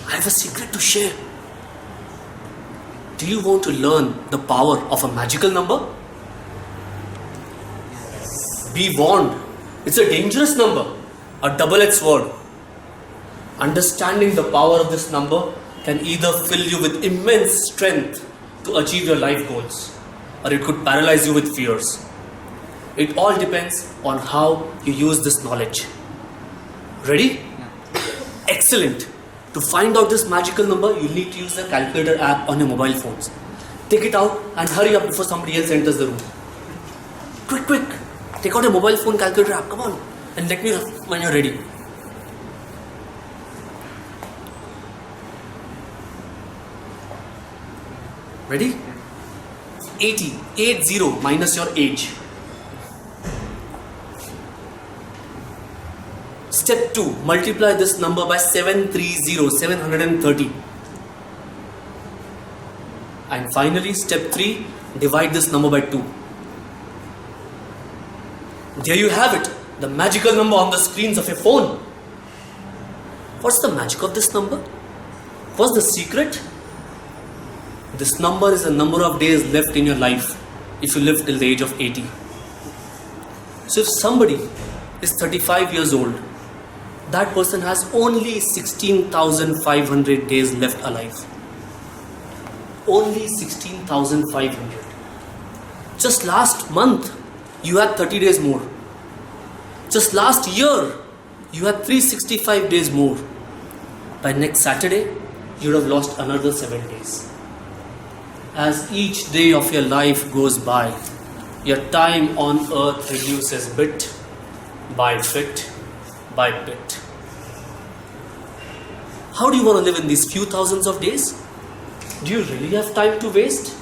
I have a secret to share. Do you want to learn the power of a magical number? Be warned, it's a dangerous number, a double-edged sword. Understanding the power of this number can either fill you with immense strength to achieve your life goals, or it could paralyze you with fears. It all depends on how you use this knowledge. Ready? Excellent. To find out this magical number, you need to use the calculator app on your mobile phones. Take it out and hurry up before somebody else enters the room. Quick, quick. Take out your mobile phone calculator app. Come on. And let me know when you're ready. Ready? 80 minus your age. Step 2, multiply this number by 730. And finally, step 3, divide this number by 2. There you have it, the magical number on the screens of your phone. What's the magic of this number? What's the secret? This number is the number of days left in your life if you live till the age of 80. So if somebody is 35 years old, that person has only 16,500 days left alive. Only 16,500. Just last month, you had 30 days more. Just last year, you had 365 days more. By next Saturday, you would have lost another 7 days. As each day of your life goes by, your time on earth reduces bit by bit by bit. How do you want to live in these few thousands of days? Do you really have time to waste?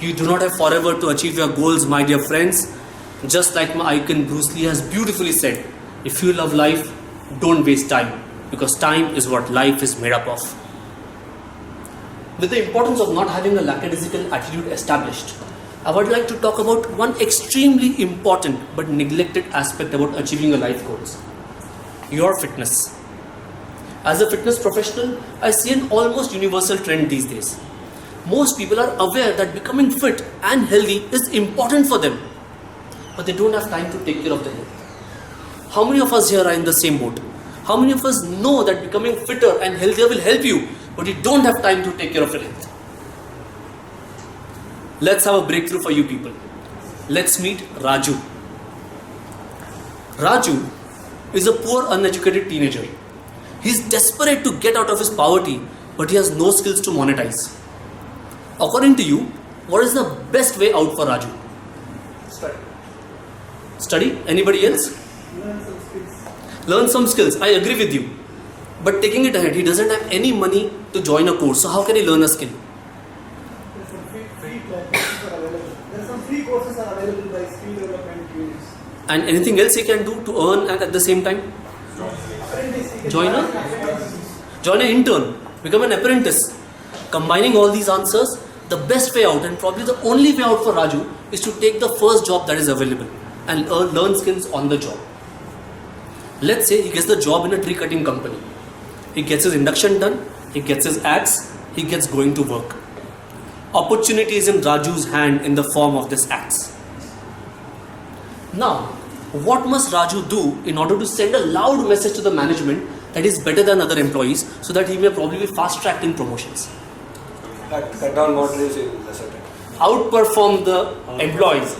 You do not have forever to achieve your goals, my dear friends. Just like my icon Bruce Lee has beautifully said, if you love life, don't waste time, because time is what life is made up of. With the importance of not having a lackadaisical attitude established, I would like to talk about one extremely important but neglected aspect about achieving your life goals: your fitness. As a fitness professional, I see an almost universal trend these days. Most people are aware that becoming fit and healthy is important for them, but they don't have time to take care of their health. How many of us here are in the same boat? How many of us know that becoming fitter and healthier will help you, but you don't have time to take care of your health? Let's have a breakthrough for you people. Let's meet Raju. Raju is a poor, uneducated teenager. He's desperate to get out of his poverty, but he has no skills to monetize. According to you, what is the best way out for Raju? Study. Study? Anybody else? Learn some skills. Learn some skills. I agree with you. But taking it ahead, he doesn't have any money to join a course. So how can he learn a skill? There's some free courses are available. There's some free courses are available by skill development units. And anything else he can do to earn and at the same time? Join an intern. Become an apprentice. Combining all these answers, the best way out and probably the only way out for Raju is to take the first job that is available and learn skills on the job. Let's say he gets the job in a tree cutting company. He gets his induction done, he gets his axe, he gets going to work. Opportunity is in Raju's hand in the form of this axe. Now, what must Raju do in order to send a loud message to the management that is better than other employees so that he may probably be fast-tracked in promotions? Cut down more trees in the certain. Outperform the employees.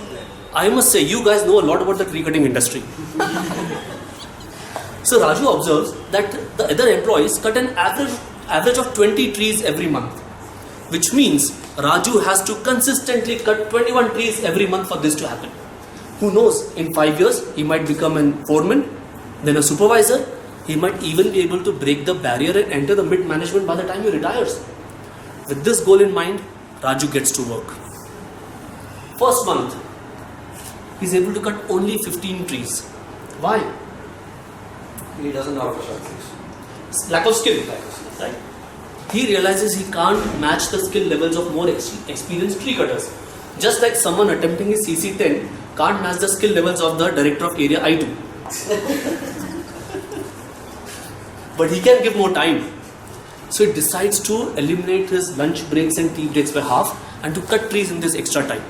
I must say, you guys know a lot about the tree cutting industry. So Raju observes that the other employees cut an average of 20 trees every month, which means Raju has to consistently cut 21 trees every month for this to happen. Who knows, in 5 years he might become a foreman, then a supervisor. He might even be able to break the barrier and enter the mid-management by the time he retires. With this goal in mind, Raju gets to work. First month, he's able to cut only 15 trees. Why? He doesn't know how to cut trees. Lack of skill, right? He realizes he can't match the skill levels of more experienced tree cutters. Just like someone attempting his CC10 can't match the skill levels of the director of area I2. But he can give more time. So he decides to eliminate his lunch breaks and tea breaks by half and to cut trees in this extra time.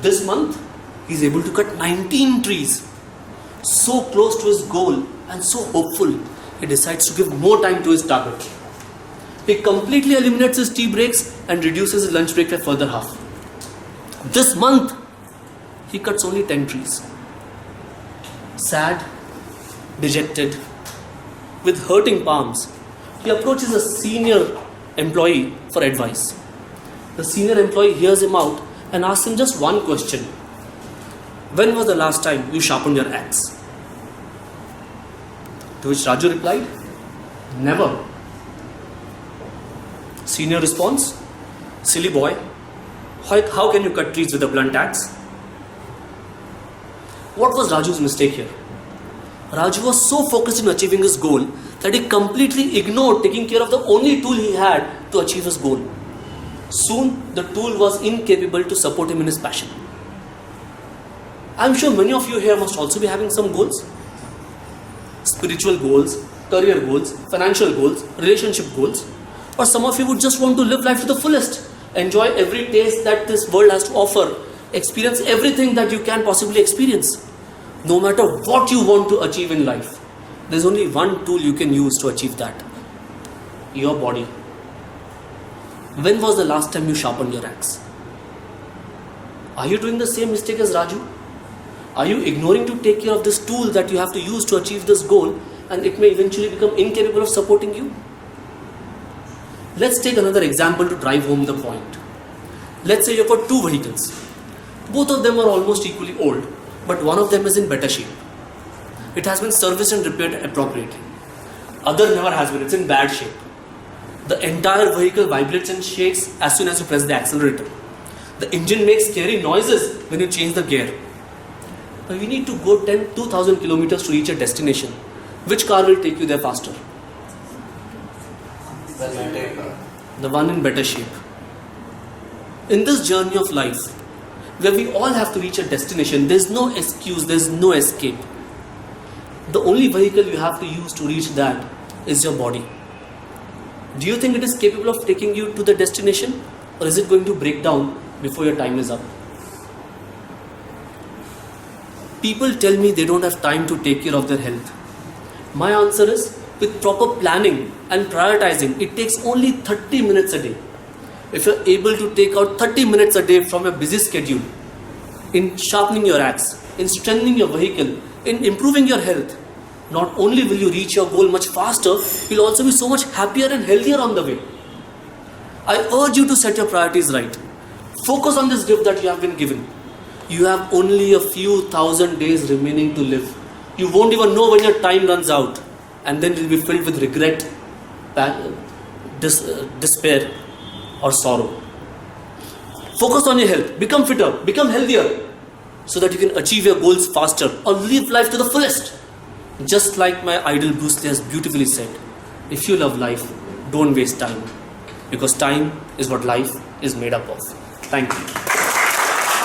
This month, he's able to cut 19 trees. So close to his goal and so hopeful, he decides to give more time to his target. He completely eliminates his tea breaks and reduces his lunch break by further half. This month, he cuts only 10 trees. Sad, dejected, with hurting palms, he approaches a senior employee for advice. The senior employee hears him out and asks him just one question. When was the last time you sharpened your axe? To which Raju replied, never. Senior responds, silly boy, how can you cut trees with a blunt axe? What was Raju's mistake here? Raju was so focused in achieving his goal that he completely ignored taking care of the only tool he had to achieve his goal. Soon, the tool was incapable to support him in his passion. I'm sure many of you here must also be having some goals. Spiritual goals, career goals, financial goals, relationship goals. Or some of you would just want to live life to the fullest. Enjoy every taste that this world has to offer. Experience everything that you can possibly experience. No matter what you want to achieve in life, there's only one tool you can use to achieve that. Your body. When was the last time you sharpened your axe? Are you doing the same mistake as Raju? Are you ignoring to take care of this tool that you have to use to achieve this goal and it may eventually become incapable of supporting you? Let's take another example to drive home the point. Let's say you've got two vehicles. Both of them are almost equally old, but one of them is in better shape. It has been serviced and repaired appropriately. Other never has been, it's in bad shape. The entire vehicle vibrates and shakes as soon as you press the accelerator. The engine makes scary noises when you change the gear. Now you need to go 2,000 kilometers to reach a destination. Which car will take you there faster? The one in better shape. In this journey of life, where we all have to reach a destination, there's no excuse, there's no escape. The only vehicle you have to use to reach that is your body. Do you think it is capable of taking you to the destination, or is it going to break down before your time is up? People tell me they don't have time to take care of their health. My answer is, with proper planning and prioritizing, it takes only 30 minutes a day. If you're able to take out 30 minutes a day from your busy schedule in sharpening your axe, in strengthening your vehicle, in improving your health, not only will you reach your goal much faster, you'll also be so much happier and healthier on the way. I urge you to set your priorities right. Focus on this gift that you have been given. You have only a few thousand days remaining to live. You won't even know when your time runs out, and then you'll be filled with regret, despair, or sorrow. Focus on your health. Become fitter. Become healthier, so that you can achieve your goals faster or live life to the fullest. Just like my idol Bruce Lee has beautifully said, if you love life, don't waste time, because time is what life is made up of. Thank you.